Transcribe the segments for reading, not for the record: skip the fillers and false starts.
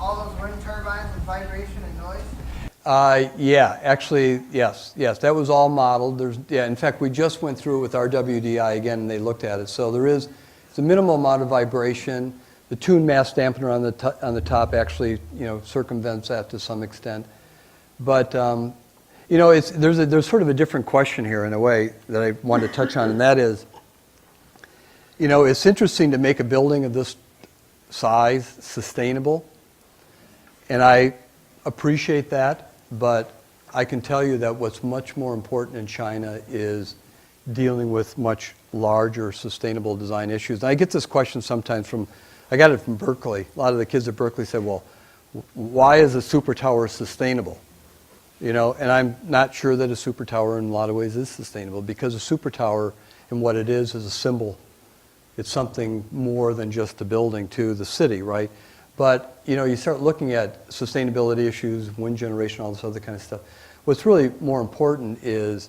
all those wind turbines and vibration and noise? Yeah, actually, yes. That was all modeled. In fact, we just went through it with our WDI again, and they looked at it. So it's a minimal amount of vibration. The tuned mass dampener on the top actually, circumvents that to some extent. But there's sort of a different question here in a way that I wanted to touch on, and that is, it's interesting to make a building of this size sustainable, and I appreciate that. But I can tell you that what's much more important in China is dealing with much larger sustainable design issues. And I get this question sometimes I got it from Berkeley. A lot of the kids at Berkeley said, well, why is a super tower sustainable? And I'm not sure that a super tower in a lot of ways is sustainable, because a super tower and what it is a symbol. It's something more than just a building to the city, right? But, you start looking at sustainability issues, wind generation, all this other kind of stuff. What's really more important is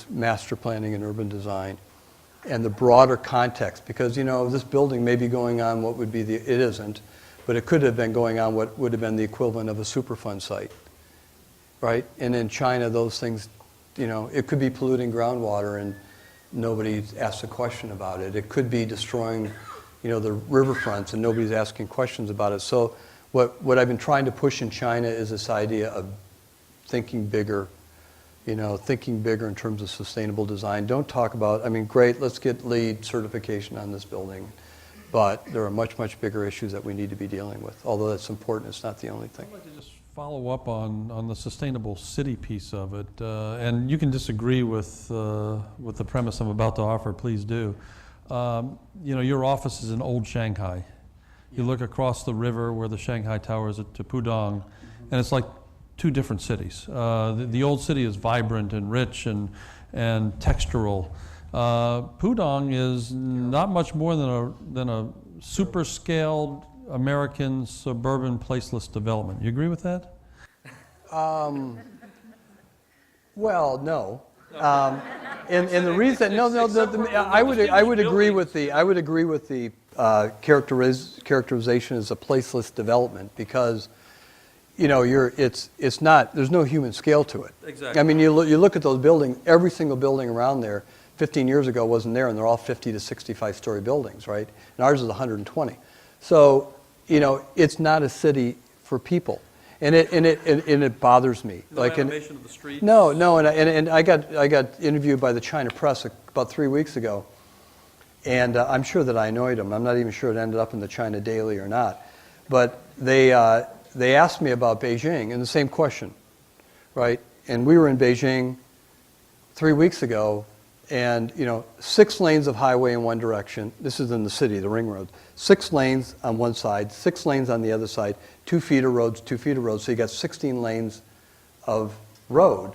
master planning and urban design and the broader context. Because, this building may be going on what would be it isn't, but it could have been going on what would have been the equivalent of a Superfund site, right? And in China, those things, it could be polluting groundwater and nobody asks a question about it. It could be destroying the riverfronts, and nobody's asking questions about it. So what I've been trying to push in China is this idea of thinking bigger, thinking bigger in terms of sustainable design. Don't talk about, great, let's get LEED certification on this building, but there are much, much bigger issues that we need to be dealing with. Although that's important, it's not the only thing. I'd like to just follow up on the sustainable city piece of it, and you can disagree with the premise I'm about to offer, please do. Your office is in old Shanghai. You look across the river where the Shanghai Tower is to Pudong, and it's like two different cities. The old city is vibrant and rich and textural. Pudong is not much more than a super scaled American suburban placeless development. You agree with that? Well, no. And the reason, I would agree with the characterization as a placeless development, because it's not, there's no human scale to it. Exactly. You look at those buildings, every single building around there 15 years ago wasn't there, and they're all 50 to 65 story buildings, right? And ours is 120. So it's not a city for people. And it bothers me. The renovation of the streets? No, and I got interviewed by the China press about 3 weeks ago, and I'm sure that I annoyed them. I'm not even sure it ended up in the China Daily or not, but they asked me about Beijing, and the same question, right? And we were in Beijing 3 weeks ago, and 6 lanes of highway in one direction. This is in the city, the ring road. 6 lanes on one side, 6 lanes on the other side, 2 feet of roads, 2 feet of roads. So you got 16 lanes of road,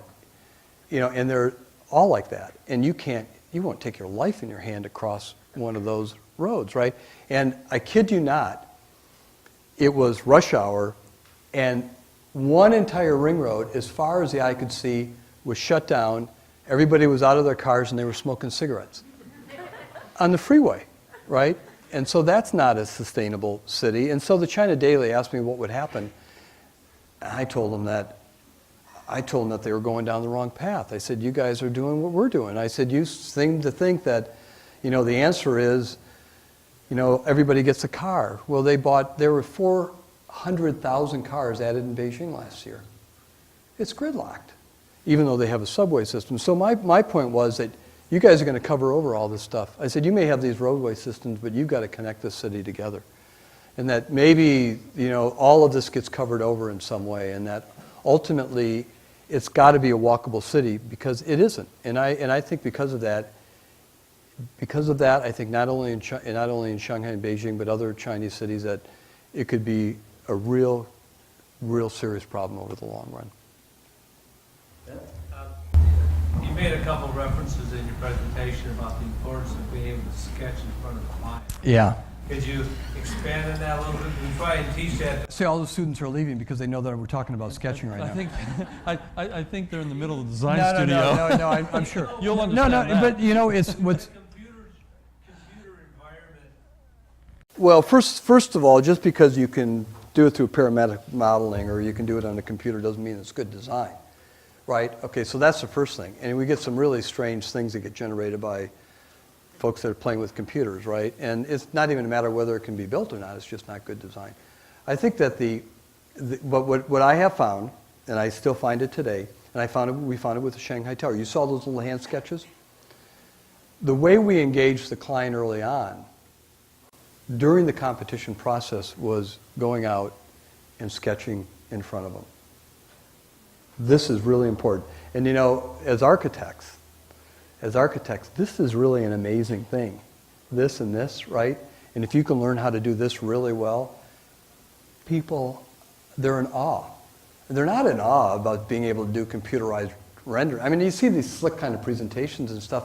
and they're all like that. And you won't take your life in your hand across one of those roads, right? And I kid you not, it was rush hour, and one entire ring road, as far as the eye could see, was shut down. Everybody was out of their cars and they were smoking cigarettes on the freeway, right? And so that's not a sustainable city. And so the China Daily asked me what would happen. And I told them that they were going down the wrong path. I said, you guys are doing what we're doing. I said, you seem to think that, the answer is, everybody gets a car. Well, there were 400,000 cars added in Beijing last year. It's gridlocked, even though they have a subway system. So my point was that you guys are going to cover over all this stuff. I said, you may have these roadway systems, but you've got to connect the city together. And that maybe, all of this gets covered over in some way, and that ultimately it's got to be a walkable city, because it isn't. And I think because of that, I think not only in Shanghai and Beijing, but other Chinese cities, that it could be a real serious problem over the long run. You made a couple references in your presentation about the importance of being able to sketch in front of the client. Yeah. Could you expand on that a little bit? We try and teach that. See, all the students are leaving because they know that we're talking about sketching right now. I think they're in the middle of the design studio. No, I'm sure. You'll understand that. But it's what's... Computer environment. Well, first of all, just because you can do it through parametric modeling or you can do it on a computer doesn't mean it's good design, right? Okay, so that's the first thing. And we get some really strange things that get generated by folks that are playing with computers, right? And it's not even a matter of whether it can be built or not, it's just not good design. I think that what I have found, and I still find it today, and we found it with the Shanghai Tower. You saw those little hand sketches? The way we engaged the client early on, during the competition process, was going out and sketching in front of them. This is really important. And you know, as architects, this is really an amazing thing. This and this, right? And if you can learn how to do this really well, people, they're in awe. They're not in awe about being able to do computerized render. I mean, you see these slick kind of presentations and stuff.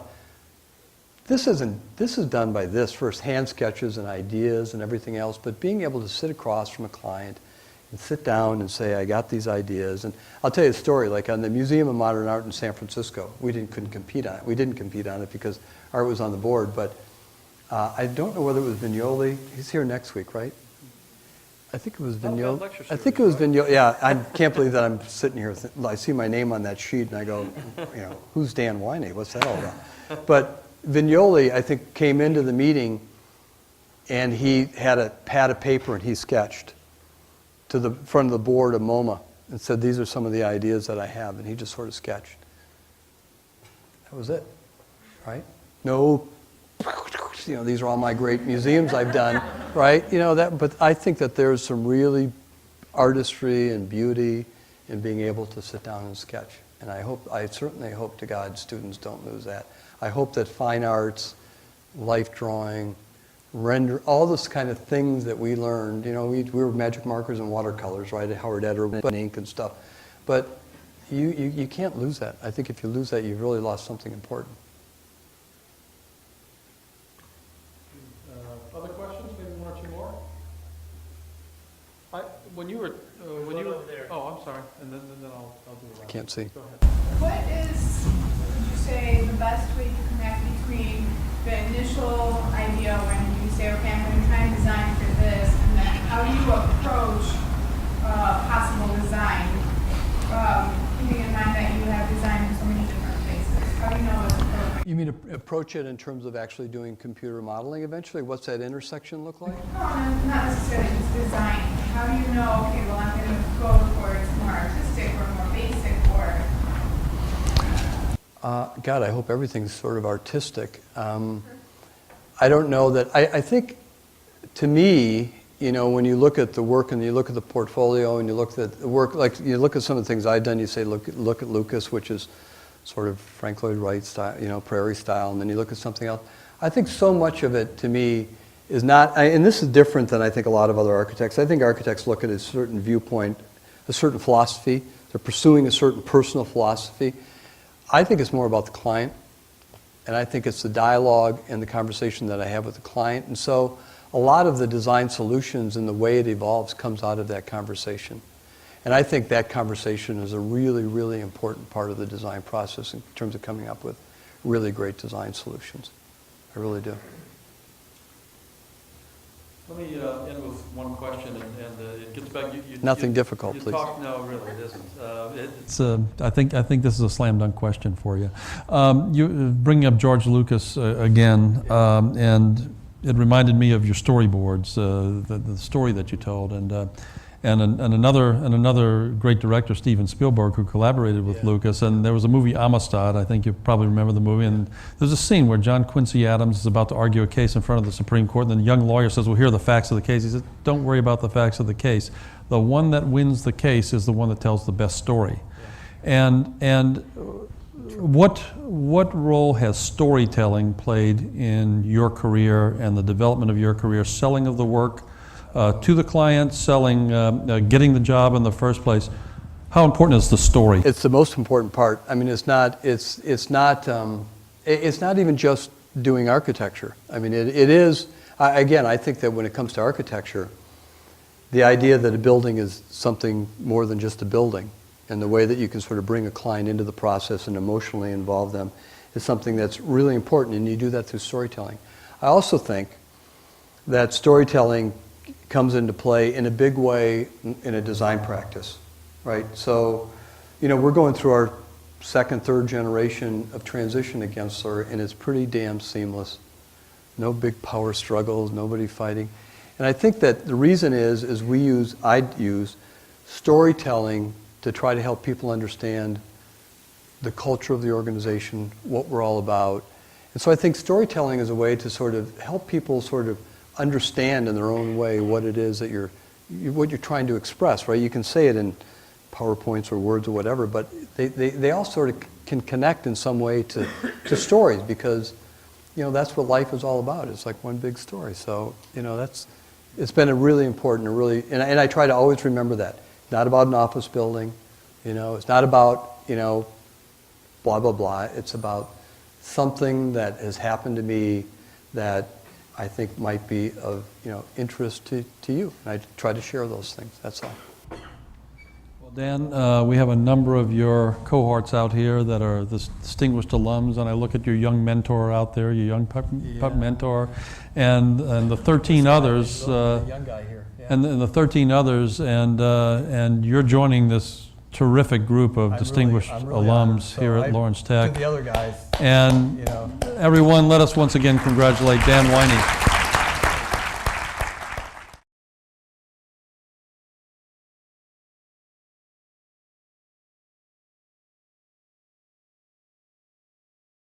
This is done by this first, hand sketches and ideas and everything else, but being able to sit across from a client and sit down and say, I got these ideas. And I'll tell you a story, like on the Museum of Modern Art in San Francisco, we couldn't compete on it. We didn't compete on it because art was on the board, but I don't know whether it was Vignoli. He's here next week, right? I think it was Vignoli. I think it was Vignoli. Yeah, I can't believe that I'm sitting here. I see my name on that sheet and I go, you know, who's Dan Winey? What's that all about? But Vignoli, I think, came into the meeting and he had a pad of paper and he sketched to the front of the board of MoMA and said, these are some of the ideas that I have. And he just sort of sketched. That was it, right? No, you know, these are all my great museums I've done, right? You know, but I think that there's some really artistry and beauty in being able to sit down and sketch. And I certainly hope to God students don't lose that. I hope that fine arts, life drawing, render, all this kind of things that we learned, you know, we were magic markers and watercolors, right, at Howard Ed, and ink and stuff. But you can't lose that. I think if you lose that, you've really lost something important. Other questions? Maybe one or two more? Oh, I'm sorry. And then I'll do it. I can't see. Go ahead. What is, would you say, the best way to connect between the initial idea when you say, okay, I'm going to try and design for this, and then how do you approach possible design, keeping in mind that you have designed in so many different places? How do you know what's appropriate? You mean approach it in terms of actually doing computer modeling eventually? What's that intersection look like? No, not necessarily just design. How do you know, okay, well, I'm going to go towards more artistic or more basic or... God, I hope everything's sort of artistic. I don't know that, I think, to me, you know, when you look at the work and you look at the portfolio and you look at the work, like you look at some of the things I've done, you say, look at Lucas, which is sort of Frank Lloyd Wright style, you know, prairie style, and then you look at something else. I think so much of it, to me, is not, and this is different than I think a lot of other architects. I think architects look at a certain viewpoint, a certain philosophy. They're pursuing a certain personal philosophy. I think it's more about the client, and I think it's the dialogue and the conversation that I have with the client. And so a lot of the design solutions and the way it evolves comes out of that conversation. And I think that conversation is a really, really important part of the design process in terms of coming up with really great design solutions. I really do. Let me end with one question, and it gets back. Nothing difficult, please. No, really, it isn't. I think this is a slam dunk question for you. You bringing up George Lucas again, and it reminded me of your storyboards, the story that you told, and another great director, Steven Spielberg, who collaborated with Lucas. And there was a movie, Amistad. I think you probably remember the movie. And there's a scene where John Quincy Adams is about to argue a case in front of the Supreme Court, and then the young lawyer says, well, here are the facts of the case. He says, don't worry about the facts of the case. The one that wins the case is the one that tells the best story. And what role has storytelling played in your career and the development of your career, selling of the work to the client, selling, getting the job in the first place? How important is the story? It's the most important part. I mean, it's not even just doing architecture. I mean, it is. Again, I think that when it comes to architecture, the idea that a building is something more than just a building, and the way that you can sort of bring a client into the process and emotionally involve them is something that's really important, and you do that through storytelling. I also think that storytelling comes into play in a big way in a design practice, right? So, we're going through our second, third generation of transition against her, and it's pretty damn seamless. No big power struggles, nobody fighting. And I think that the reason is I use storytelling to try to help people understand the culture of the organization, what we're all about. And so I think storytelling is a way to sort of help people sort of understand in their own way what it is that what you're trying to express, right? You can say it in PowerPoints or words or whatever, but they all sort of can connect in some way to stories, because that's what life is all about. It's like one big story. So it's been a really important, and I try to always remember that. It's not about an office building, it's not about blah blah blah. It's about something that has happened to me that I think might be of interest to you. And I try to share those things. That's all. Well, Dan, we have a number of your cohorts out here that are the distinguished alums, and I look at your young mentor out there, your young pup mentor, and the 13 others. Young guy here. Yeah. And the 13 others, and you're joining this terrific group of distinguished alums here at Lawrence Tech. To the other guys. And everyone, let us once again congratulate Dan Winey.